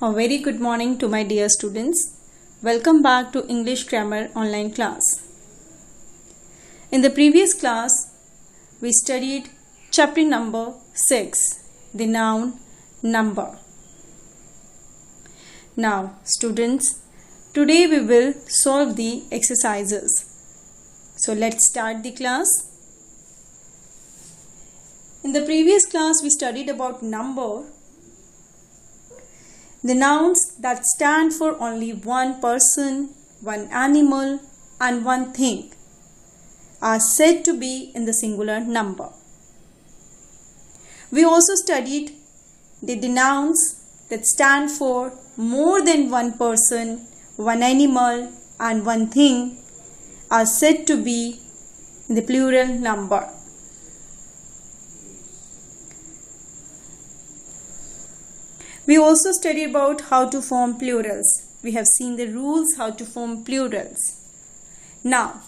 A very good morning to my dear students. Welcome back to English Grammar online class. In the previous class, we studied chapter number 6, the noun number. Now, students, today we will solve the exercises. So, let's start the class. In the previous class, we studied about number. The nouns that stand for only one person, one animal and one thing are said to be in the singular number. We also studied the nouns that stand for more than one person, one animal and one thing are said to be in the plural number. We also studied about how to form plurals. We have seen the rules how to form plurals. Now,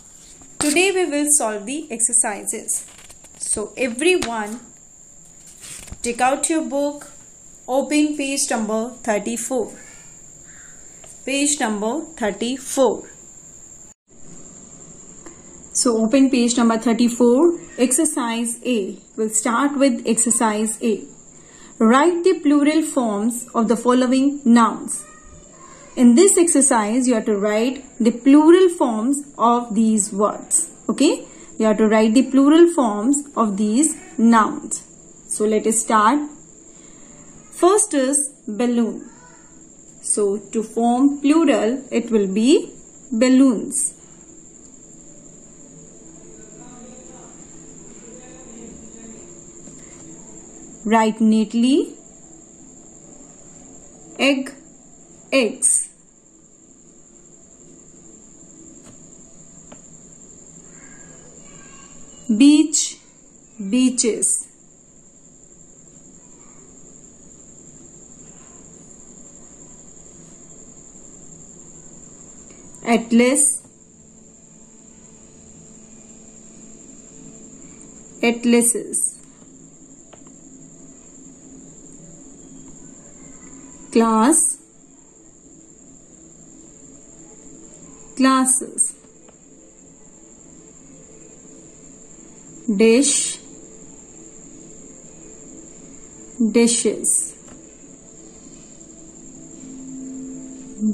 today we will solve the exercises. So, everyone, take out your book, open page number 34. Page number 34. So, open page number 34. Exercise A. We'll start with exercise A. Write the plural forms of the following nouns. In this exercise, you have to write the plural forms of these words. Okay? You have to write the plural forms of these nouns. So, let us start. First is balloon. So, to form plural, it will be balloons. Write neatly. Egg, eggs. Beach, beaches. Atlas, atlases. Class, classes. Dish, dishes.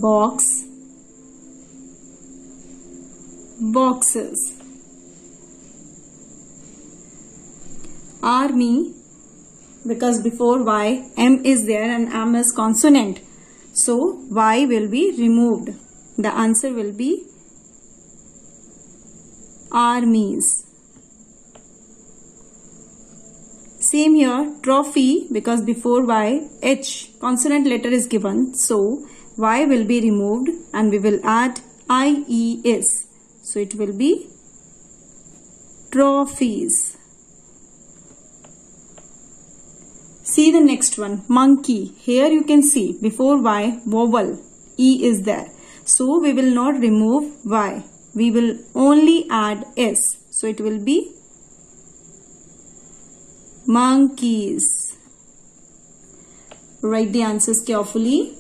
Box, boxes. Army, because before Y, M is there and M is consonant. So, Y will be removed. The answer will be armies. Same here, trophy, because before Y, H, consonant letter is given. So, Y will be removed and we will add IES. So, it will be trophies. See the next one, monkey. Here you can see before Y, vowel, E is there. So, we will not remove Y. We will only add S. So, it will be monkeys. Write the answers carefully.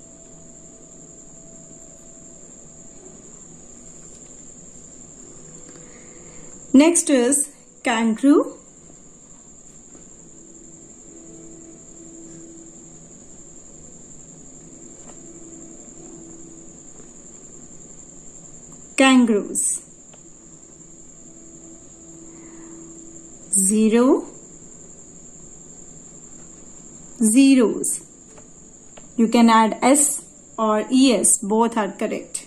Next is kangaroo. Kangaroos. Zero, zeros. You can add S or ES, both are correct.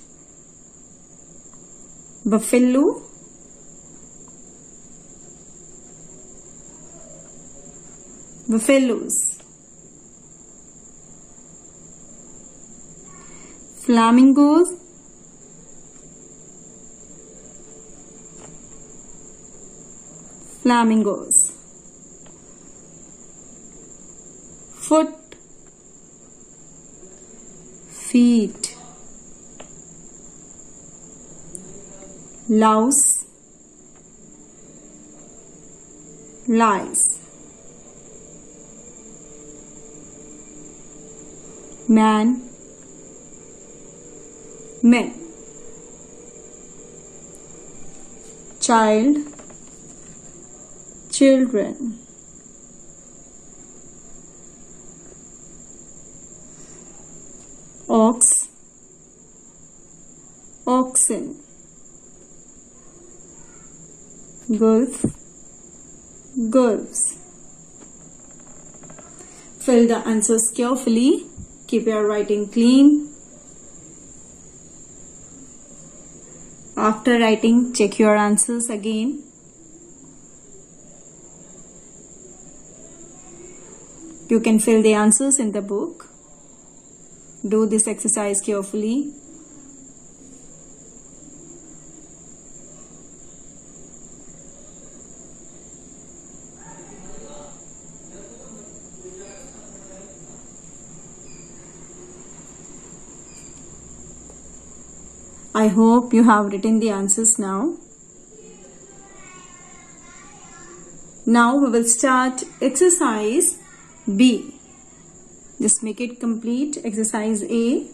Buffalo, buffaloes. Flamingos, flamingos. Foot, feet. Louse, lies. Man, men. Child, children. Ox, oxen. Gulf, gulfs. Fill the answers carefully. Keep your writing clean. After writing, check your answers again. You can fill the answers in the book. Do this exercise carefully. I hope you have written the answers now. Now we will start exercise B. Just make it complete. Exercise A.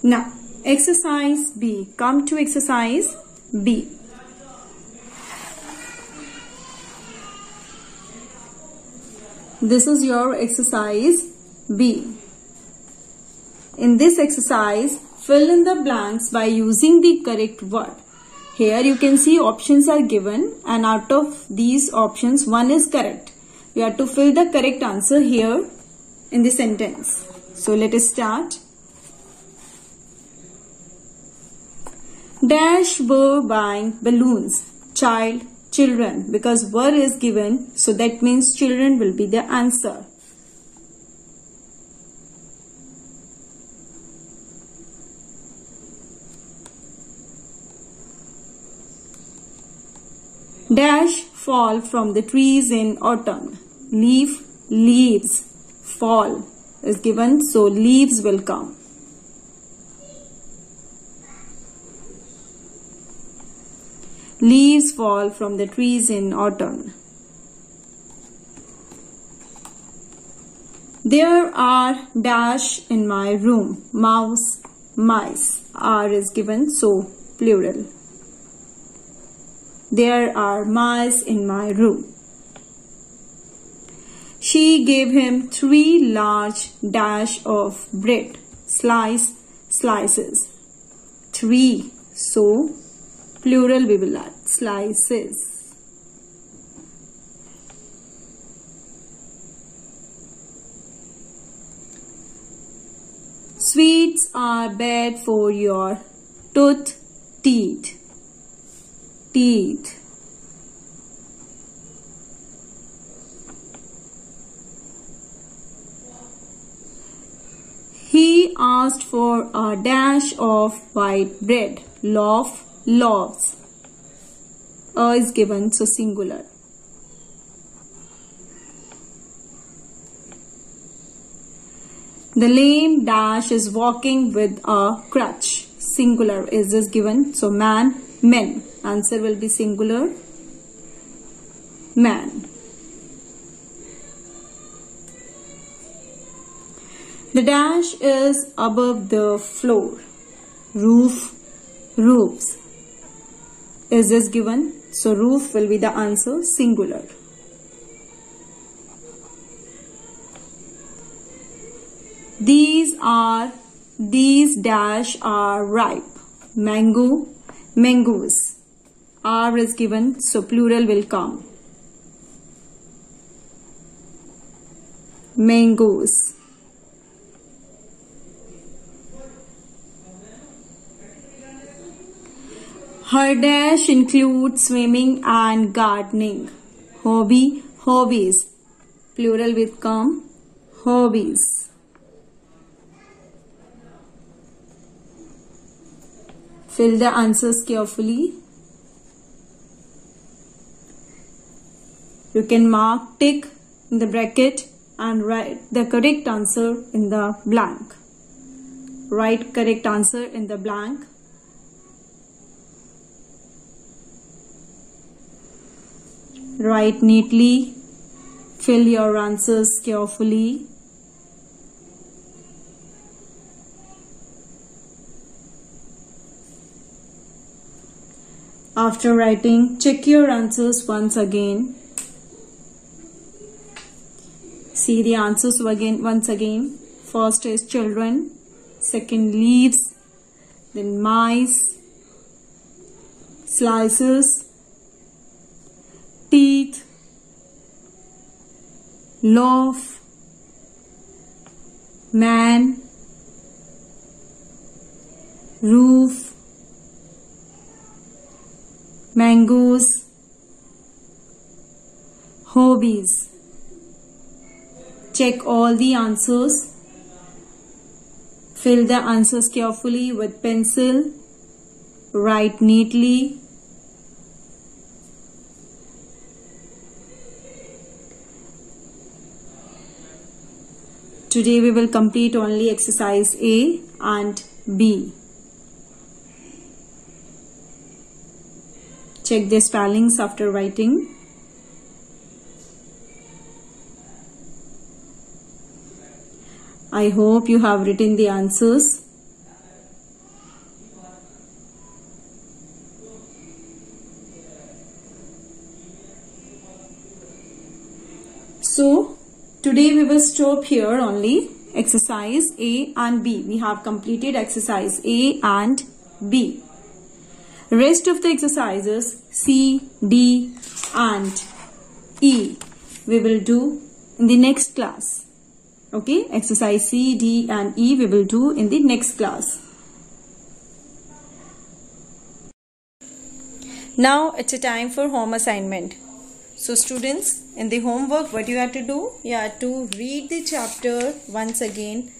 Now, exercise B. Come to exercise B. This is your exercise B. In this exercise, fill in the blanks by using the correct word. Here you can see options are given, and out of these options, one is correct. You have to fill the correct answer here in the sentence. So let us start. Dash were buying balloons. Child, children. Because were is given, so that means children will be the answer. Dash fall from the trees in autumn. Leaf, leaves. Fall is given, so leaves will come. Leaves fall from the trees in autumn. There are dash in my room. Mouse, mice. Are is given, so plural. There are mice in my room. She gave him 3 large dash of bread. Slice, slices. 3, so plural we will add. Slices. Sweets are bad for your teeth. Teeth. He asked for a dash of white bread. Loaf, loaves. A is given, so singular. The lame dash is walking with a crutch. Singular is given, so man, men. Answer will be singular. Man. The dash is above the floor. Roof, roofs. Is given, so roof will be the answer, singular. These dash are ripe. Mango, mangoes. Are is given, so plural will come. Mangoes. Her dash includes swimming and gardening. Hobby, hobbies. Plural will come. Hobbies. Fill the answers carefully. You can mark tick in the bracket and write the correct answer in the blank. Write correct answer in the blank. Write neatly. Fill your answers carefully. After writing, check your answers once again. See the answers once again. First is children, second leaves, then mice, slices, teeth, loaf, man, roof, mangoes, hobbies. Check all the answers. Fill the answers carefully with pencil. Write neatly. Today we will complete only exercise A and B. Check the spellings after writing. I hope you have written the answers. So, today we will stop here only. Exercise A and B. We have completed exercise A and B. Rest of the exercises C, D and E we will do in the next class. Okay, exercise C, D and E we will do in the next class. Now it's a time for home assignment. So students, in the homework what you have to do? You have to read the chapter once again.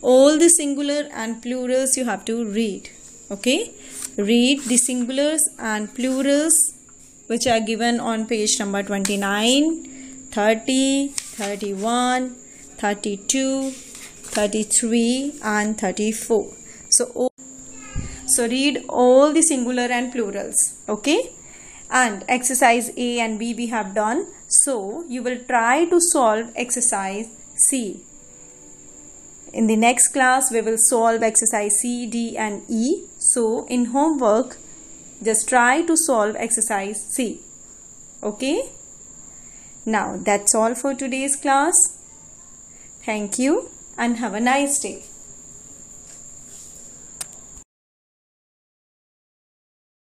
All the singular and plurals you have to read. Okay, read the singulars and plurals which are given on page number 29, 30, 31, 32, 33 and 34. So read all the singular and plurals. Okay, and exercise A and B we have done. So you will try to solve exercise C. In the next class we will solve exercise C, D and E. So in homework just try to solve exercise C. Okay, now that's all for today's class. Thank you and have a nice day.